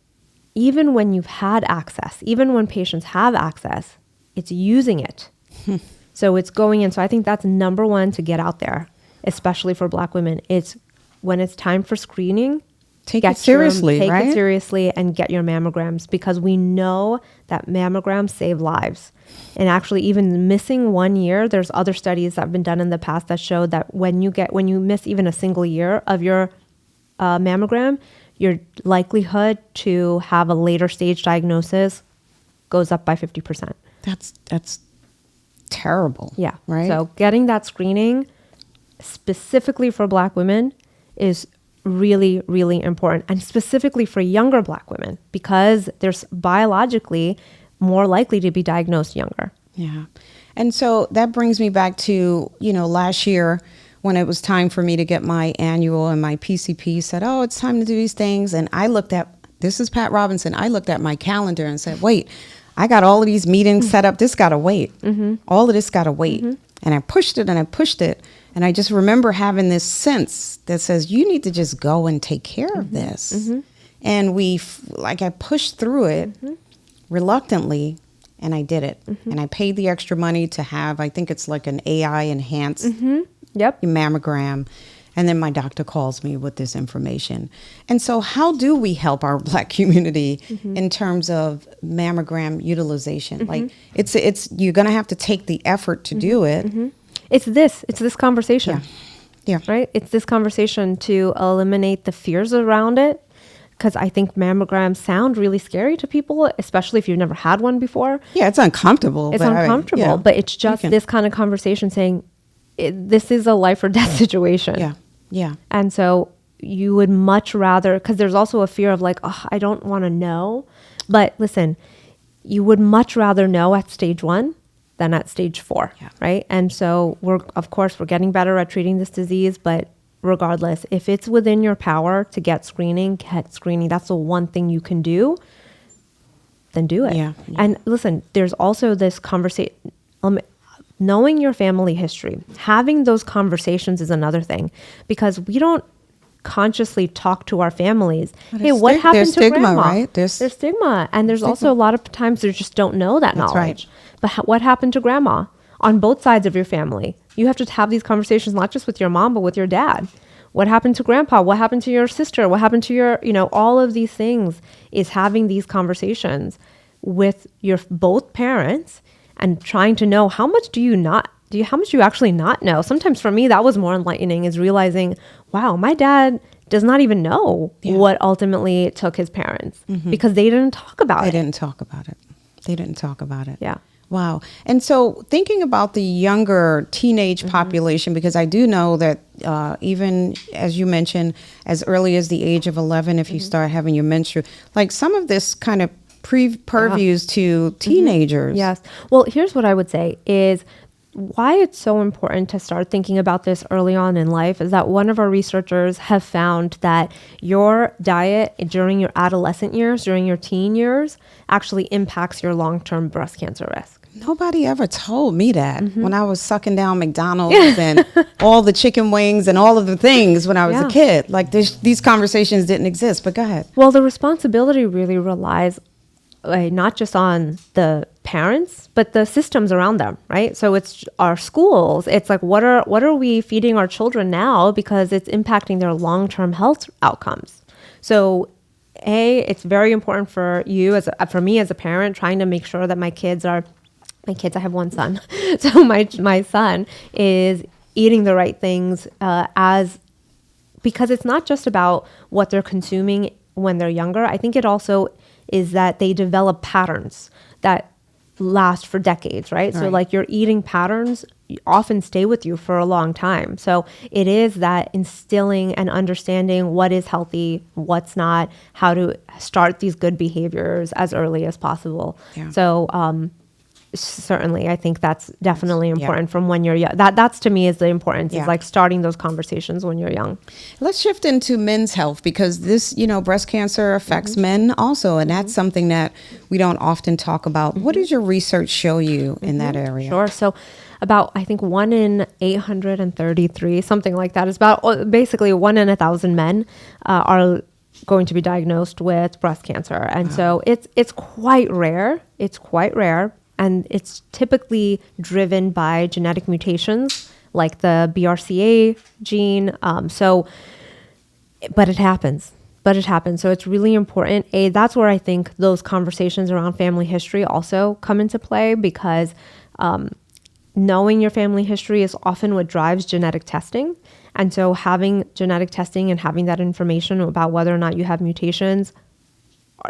even when you've had access, even when patients have access, it's using it. So it's going in. So I think that's number one to get out there, especially for Black women. It's when it's time for screening, Take it seriously and get your mammograms, because we know that mammograms save lives. And actually, even missing 1 year, there's other studies that have been done in the past that show that when you miss even a single year of your mammogram, your likelihood to have a later stage diagnosis goes up by 50%. That's terrible. Yeah. Right. So getting that screening specifically for Black women is really, really important. And specifically for younger Black women, because they're biologically more likely to be diagnosed younger. Yeah. And so that brings me back to, last year when it was time for me to get my annual, and my PCP said, oh, it's time to do these things. And I looked at, this is Pat Robinson, I looked at my calendar and said, wait, I got all of these meetings set up. This got to wait. All of this got to wait. And I pushed it and I pushed it. And I just remember having this sense that says, you need to just go and take care of this. And I pushed through it reluctantly, and I did it. And I paid the extra money to have, I think it's like an AI enhanced mammogram. And then my doctor calls me with this information. And so how do we help our Black community in terms of mammogram utilization? Like it's you're going to have to take the effort to do it. It's this conversation. Yeah. Right? It's this conversation to eliminate the fears around it. Because I think mammograms sound really scary to people, especially if you've never had one before. Yeah, it's uncomfortable. It's uncomfortable, but it's just this kind of conversation saying, this is a life or death situation. Yeah. And so you would much rather, because there's also a fear of like, oh, I don't want to know. But listen, you would much rather know at stage 1 than at stage 4, right? And so we're getting better at treating this disease, but regardless, if it's within your power to get screening. That's the one thing you can do. Then do it. Yeah. And listen, there's also this conversation. Knowing your family history, having those conversations is another thing, because we don't consciously talk to our families. Hey, what happened to grandma? Right? There's stigma, and there's also a lot of times they just don't know that knowledge. Right. But what happened to grandma? On both sides of your family, you have to have these conversations, not just with your mom, but with your dad. What happened to grandpa? What happened to your sister? What happened to your, all of these things is having these conversations with your both parents and trying to know how much do you actually not know? Sometimes for me, that was more enlightening, is realizing, wow, my dad does not even know what ultimately took his parents because they didn't talk about it. They didn't talk about it. Yeah. Wow. And so thinking about the younger teenage population, because I do know that even as you mentioned, as early as the age of 11, if you start having your menstrual, like some of this kind of purviews to teenagers. Yes. Well, here's what I would say is why it's so important to start thinking about this early on in life is that one of our researchers have found that your diet during your adolescent years, during your teen years, actually impacts your long-term breast cancer risk. Nobody ever told me that when I was sucking down McDonald's and all the chicken wings and all of the things when I was a kid. Like these conversations didn't exist, but go ahead. Well, the responsibility really relies not just on the parents, but the systems around them, right? So it's our schools. It's like, what are we feeding our children now, because it's impacting their long-term health outcomes. So it's very important for you, for me as a parent, trying to make sure that my kids, I have one son. So my son is eating the right things because it's not just about what they're consuming when they're younger. I think it also is that they develop patterns that last for decades, right? So like your eating patterns often stay with you for a long time. So it is that instilling and understanding what is healthy, what's not, how to start these good behaviors as early as possible. Yeah. So certainly, I think that's definitely important from when you're young. That's to me is the importance, is like starting those conversations when you're young. Let's shift into men's health, because this, breast cancer affects men also. And that's something that we don't often talk about. What does your research show you in that area? Sure. So about, I think 1 in 833, something like that, is about basically 1 in 1,000 men are going to be diagnosed with breast cancer. And so it's quite rare. It's quite rare. And it's typically driven by genetic mutations like the BRCA gene. But it happens. So it's really important. That's where I think those conversations around family history also come into play, because knowing your family history is often what drives genetic testing. And so having genetic testing and having that information about whether or not you have mutations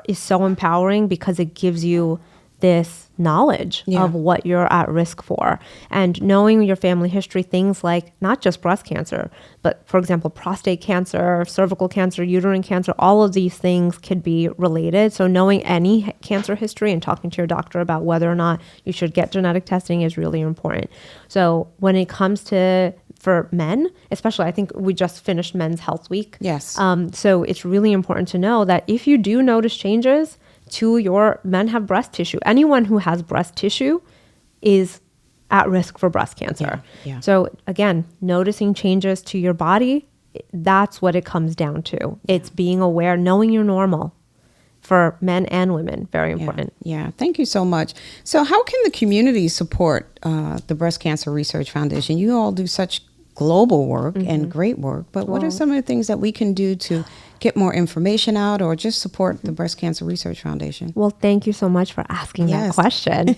is so empowering, because it gives you this knowledge of what you're at risk for. And knowing your family history, things like not just breast cancer, but for example, prostate cancer, cervical cancer, uterine cancer, all of these things could be related. So knowing any cancer history and talking to your doctor about whether or not you should get genetic testing is really important. So when it comes to for men, especially, I think we just finished Men's Health Week. Yes. So it's really important to know that if you do notice changes to your men have breast tissue, anyone who has breast tissue is at risk for breast cancer. Yeah. So again, noticing changes to your body, that's what it comes down to. It's being aware, knowing you're normal for men and women. Very important. Yeah. Thank you so much. So how can the community support the Breast Cancer Research Foundation? You all do such global work and great work, but what are some of the things that we can do to get more information out or just support the Breast Cancer Research Foundation? Well, thank you so much for asking that question.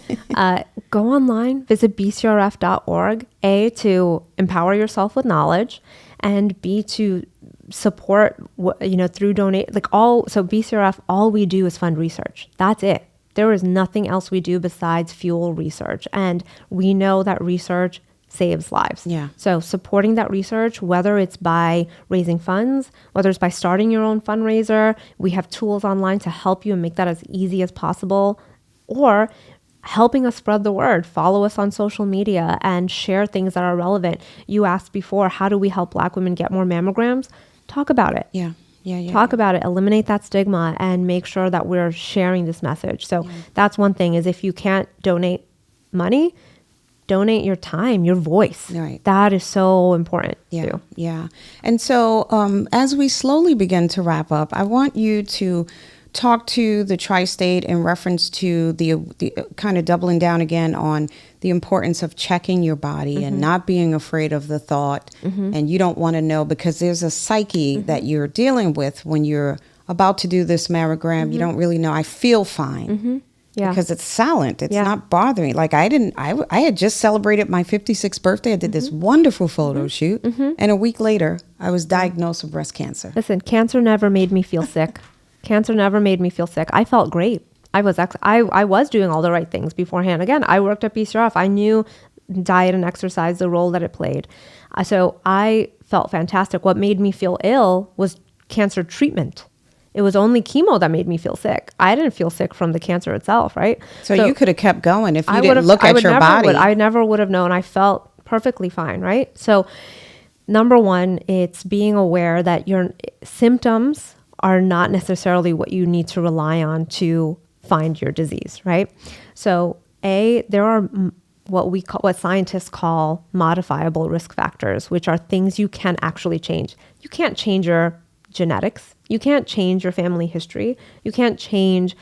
Go online, visit bcrf.org, A, to empower yourself with knowledge, and B, to support, through donate, so BCRF, all we do is fund research. That's it. There is nothing else we do besides fuel research. And we know that research saves lives. Yeah. So supporting that research, whether it's by raising funds, whether it's by starting your own fundraiser, we have tools online to help you and make that as easy as possible, or helping us spread the word. Follow us on social media and share things that are relevant. You asked before, how do we help Black women get more mammograms? Talk about it. Yeah. Talk about it, eliminate that stigma, and make sure that we're sharing this message. So that's one thing, is if you can't donate money, donate your time, your voice. Right. That is so important too. Yeah. And so as we slowly begin to wrap up, I want you to talk to the tri-state in reference to the kind of doubling down again on the importance of checking your body and not being afraid of the thought. And you don't want to know, because there's a psyche that you're dealing with when you're about to do this mammogram. You don't really know. I feel fine. Yeah. Because it's silent. It's not bothering. Like I had just celebrated my 56th birthday. I did this wonderful photo shoot. And a week later, I was diagnosed with breast cancer. Listen, cancer never made me feel sick. Cancer never made me feel sick. I felt great. I was doing all the right things beforehand. Again, I worked at BCRF. I knew diet and exercise, the role that it played. So I felt fantastic. What made me feel ill was cancer treatment. It was only chemo that made me feel sick. I didn't feel sick from the cancer itself, right? So you could have kept going if you didn't look at your body. I never would have known. I felt perfectly fine, right? So number one, it's being aware that your symptoms are not necessarily what you need to rely on to find your disease, right? So there are what scientists call modifiable risk factors, which are things you can actually change. You can't change your genetics. You can't change your family history. You can't change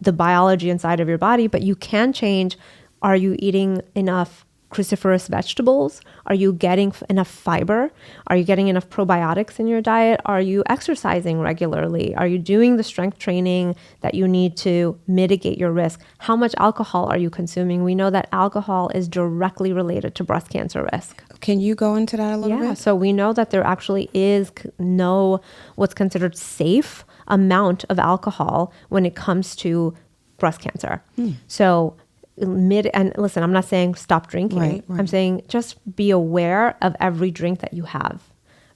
the biology inside of your body, but you can change, are you eating enough cruciferous vegetables? Are you getting enough fiber? Are you getting enough probiotics in your diet? Are you exercising regularly? Are you doing the strength training that you need to mitigate your risk? How much alcohol are you consuming? We know that alcohol is directly related to breast cancer risk. Can you go into that a little bit? So we know that there actually is no what's considered safe amount of alcohol when it comes to breast cancer. So and listen, I'm not saying stop drinking. Right. I'm saying just be aware of every drink that you have,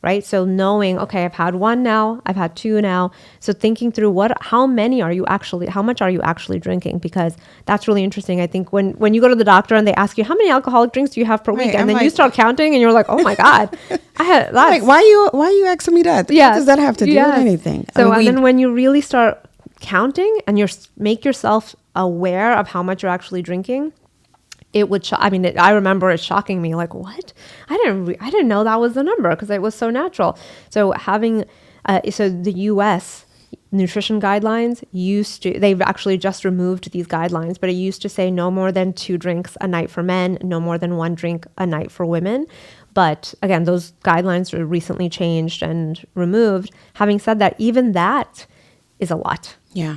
right? So knowing, okay, I've had one now, I've had two now. So thinking through how much are you actually drinking? Because that's really interesting. I think when you go to the doctor and they ask you, how many alcoholic drinks do you have per week? And then you start counting and you're like, oh my God, like, why are you asking me that? What does that have to do with anything? So then when you really start counting and make yourself aware of how much you're actually drinking, it would I remember it shocking me, like, what? I didn't know that was the number, because it was so natural. So having the US nutrition guidelines they've actually just removed these guidelines, but it used to say no more than 2 drinks a night for men, no more than 1 drink a night for women. But again, those guidelines were recently changed and removed. Having said that, even that is a lot.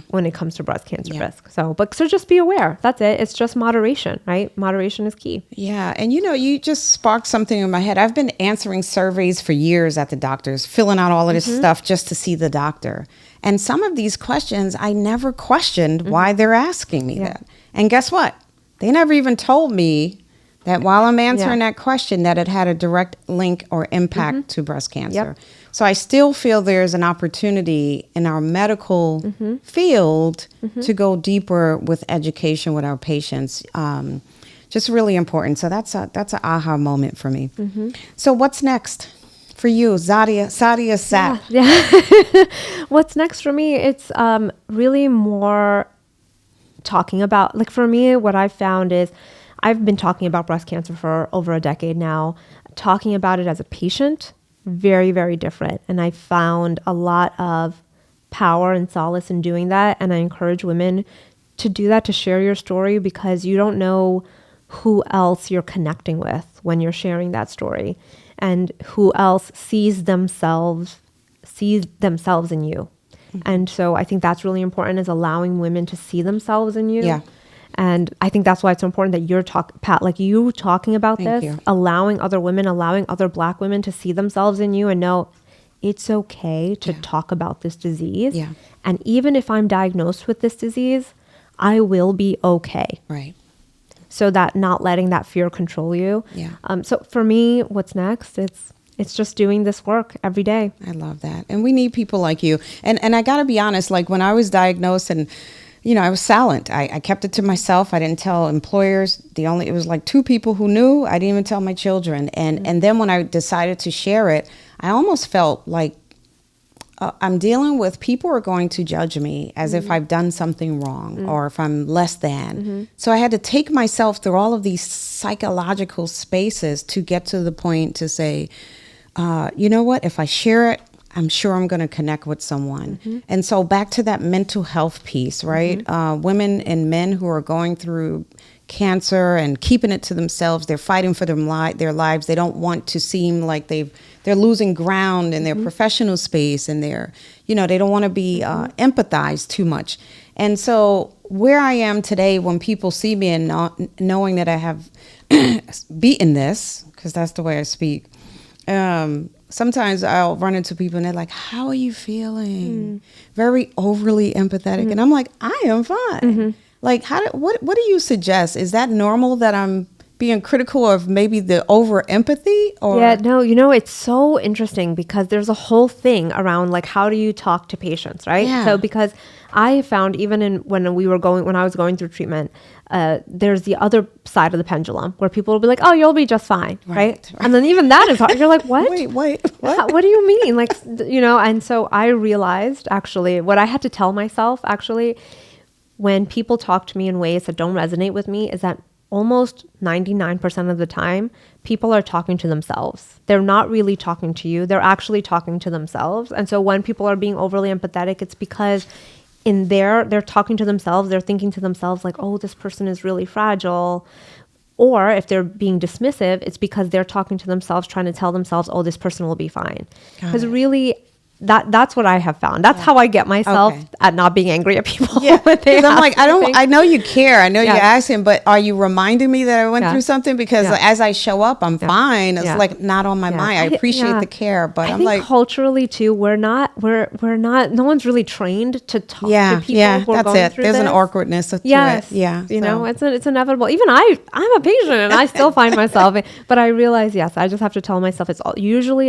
When it comes to breast cancer risk. So just be aware. That's it. It's just moderation, right? Moderation is key. Yeah. And you just sparked something in my head. I've been answering surveys for years at the doctors, filling out all of this stuff just to see the doctor. And some of these questions, I never questioned why they're asking me that. And guess what? They never even told me that while I'm answering that question, that it had a direct link or impact to breast cancer. So I still feel there's an opportunity in our medical field to go deeper with education with our patients. Just really important. So that's an aha moment for me. So what's next for you, Sadia Zapp? Yeah. What's next for me? It's really more talking about, like for me, what I've found is I've been talking about breast cancer for over a decade now. Talking about it as a patient, very, very different. And I found a lot of power and solace in doing that. And I encourage women to do that, to share your story, because you don't know who else you're connecting with when you're sharing that story, and who else sees themselves in you. And so I think that's really important, is allowing women to see themselves in you. Yeah. And I think that's why it's important that you're Pat, like you talking about Thank this, you. allowing other women, allowing other Black women to see themselves in you and know it's okay to talk about this disease. Yeah. And even if I'm diagnosed with this disease, I will be okay. Right. So that not letting that fear control you. Yeah. So for me, what's next? It's just doing this work every day. I love that. And we need people like you. And I got to be honest, like when I was diagnosed and, I was silent. I kept it to myself. I didn't tell employers. It was like 2 people who knew. I didn't even tell my children. And then when I decided to share it, I almost felt like I'm dealing with people are going to judge me as if I've done something wrong or if I'm less than. So I had to take myself through all of these psychological spaces to get to the point to say, you know what, if I share it, I'm sure I'm going to connect with someone. And so back to that mental health piece, right? Women and men who are going through cancer and keeping it to themselves, they're fighting for their lives. They don't want to seem like they're losing ground in their professional space, and they don't want to be empathized too much. And so where I am today, when people see me and knowing that I have beaten this, because that's the way I speak, sometimes I'll run into people and they're like, how are you feeling? Very overly empathetic. And I'm like, I am fine. Like, what do you suggest? Is that normal that I'm being critical of maybe the over empathy? Or Yeah, no, it's so interesting because there's a whole thing around like, how do you talk to patients, right? Yeah. So because I found even when I was going through treatment, there's the other side of the pendulum where people will be like, oh, you'll be just fine, right? And then even that is hard. You're like, what? Wait, what? What do you mean? Like, and so I realized actually what I had to tell myself actually when people talk to me in ways that don't resonate with me is that almost 99% of the time, people are talking to themselves. They're not really talking to you. They're actually talking to themselves. And so when people are being overly empathetic, it's because they're talking to themselves. They're thinking to themselves like, oh, this person is really fragile. Or if they're being dismissive, it's because they're talking to themselves, trying to tell themselves, oh, this person will be fine. Because really, that's what I have found. That's how I get myself at not being angry at people. Yeah, because I'm like, I know you care. I know you're asking, but are you reminding me that I went through something? Because as I show up, I'm fine. It's like not on my mind. I appreciate the care, but I'm like, culturally too, we're not. No one's really trained to talk to people. Who are going through There's this. an awkwardness to it. Yeah, it's inevitable. Even I'm a patient, and I still find myself. But I realize, I just have to tell myself it's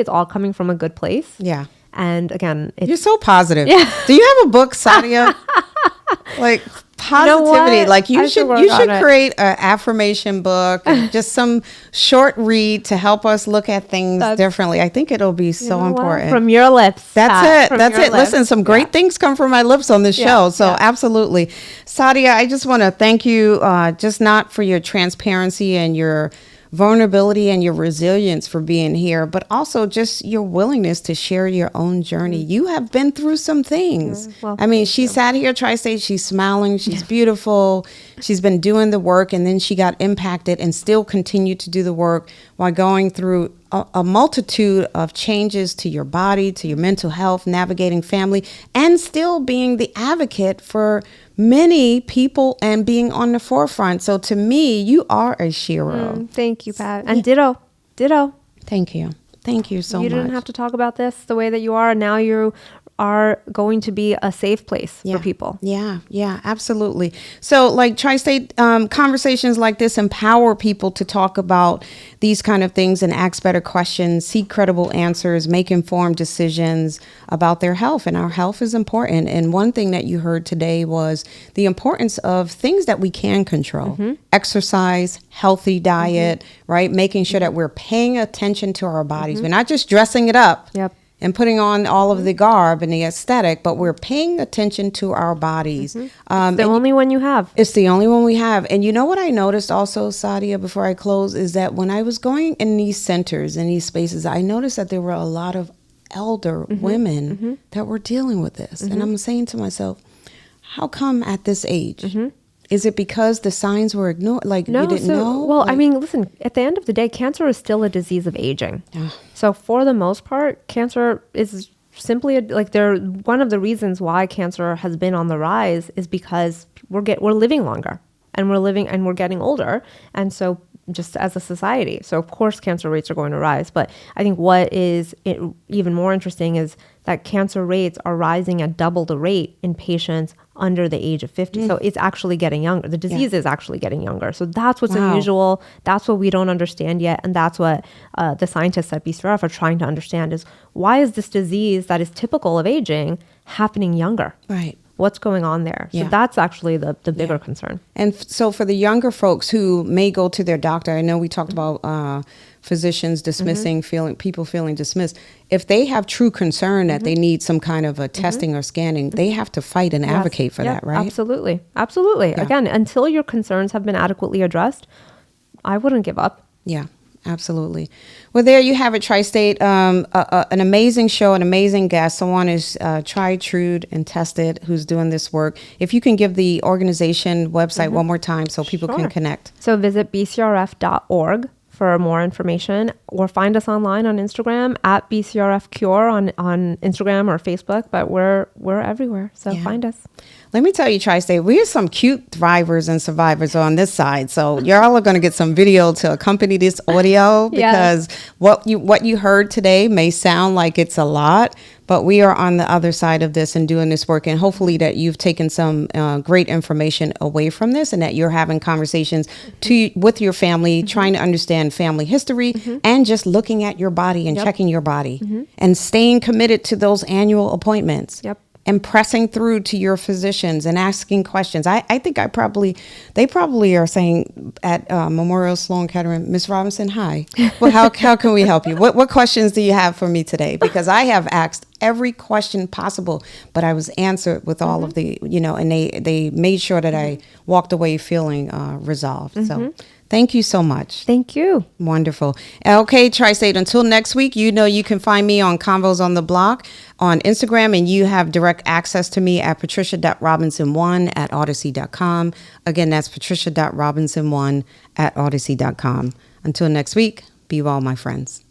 all coming from a good place. Yeah. And again, you're so positive. Yeah. Do you have a book, Sadia? Like positivity. Like you should create an affirmation book, just some short read to help us look at things differently. I think it'll be so important. From your lips. That's it. That's it. Listen, some great things come from my lips on this show. So absolutely. Sadia, I just want to thank you just not for your transparency and your vulnerability and your resilience for being here, but also just your willingness to share your own journey. You have been through some things. Well, I mean, she sat here, Tri-State, she's smiling, she's beautiful, she's been doing the work, and then she got impacted and still continued to do the work while going through a multitude of changes to your body, to your mental health, navigating family, and still being the advocate for many people and being on the forefront. So to me, you are a hero. Thank you, Pat. And ditto. Thank you. Thank you so much. You didn't have to talk about this the way that you are. And now you are going to be a safe place for people. Yeah, absolutely. So like Tri-State, conversations like this empower people to talk about these kind of things and ask better questions, seek credible answers, make informed decisions about their health. And our health is important. And one thing that you heard today was the importance of things that we can control. Exercise, healthy diet, right? Making sure that we're paying attention to our bodies. We're not just dressing it up. And putting on all of the garb and the aesthetic, but we're paying attention to our bodies. It's the only one you have. It's the only one we have. And you know what I noticed also, Sadia, before I close, is that when I was going in these centers, in these spaces, I noticed that there were a lot of elder women that were dealing with this. And I'm saying to myself, how come at this age? Is it because the signs were ignored? Like, you didn't know? Well, like, I mean, listen, at the end of the day, cancer is still a disease of aging. So for the most part, cancer is simply one of the reasons why cancer has been on the rise is because we're living longer and we're getting older. And so just as a society. So of course, cancer rates are going to rise. But I think what is even more interesting is that cancer rates are rising at double the rate in patients under the age of 50. So it's actually getting younger. The disease is actually getting younger. So that's what's unusual. That's what we don't understand yet. And that's what the scientists at BCRF are trying to understand is why is this disease that is typical of aging happening younger? Right. What's going on there? So that's actually the bigger concern. And so for the younger folks who may go to their doctor, I know we talked about physicians dismissing, people feeling dismissed. If they have true concern that they need some kind of a testing or scanning, they have to fight and advocate for that, right? Absolutely. Absolutely. Yeah. Again, until your concerns have been adequately addressed, I wouldn't give up. Yeah. Absolutely. Well, there you have it, Tri-State. An amazing show, an amazing guest. Someone is tried, true, and tested who's doing this work. If you can give the organization website one more time so people can connect. So visit bcrf.org for more information, or find us online on Instagram at BCRF Cure on Instagram or Facebook, but we're everywhere. So find us. Let me tell you, Tri-State, we are some cute thrivers and survivors on this side. So y'all are going to get some video to accompany this audio because what you heard today may sound like it's a lot, but we are on the other side of this and doing this work. And hopefully that you've taken some great information away from this and that you're having conversations with your family, trying to understand family history and just looking at your body and checking your body and staying committed to those annual appointments. And pressing through to your physicians and asking questions. I think they probably are saying at Memorial Sloan Kettering, Ms. Robinson, hi. Well, how can we help you? What questions do you have for me today? Because I have asked every question possible, but I was answered with all of the, and they made sure that I walked away feeling resolved. So thank you so much. Thank you. Wonderful. Okay, Tri-State, until next week, you can find me on Convos on the Block on Instagram, and you have direct access to me at patricia.robinson1@odyssey.com. Again, that's patricia.robinson1@odyssey.com. Until next week, be well, my friends.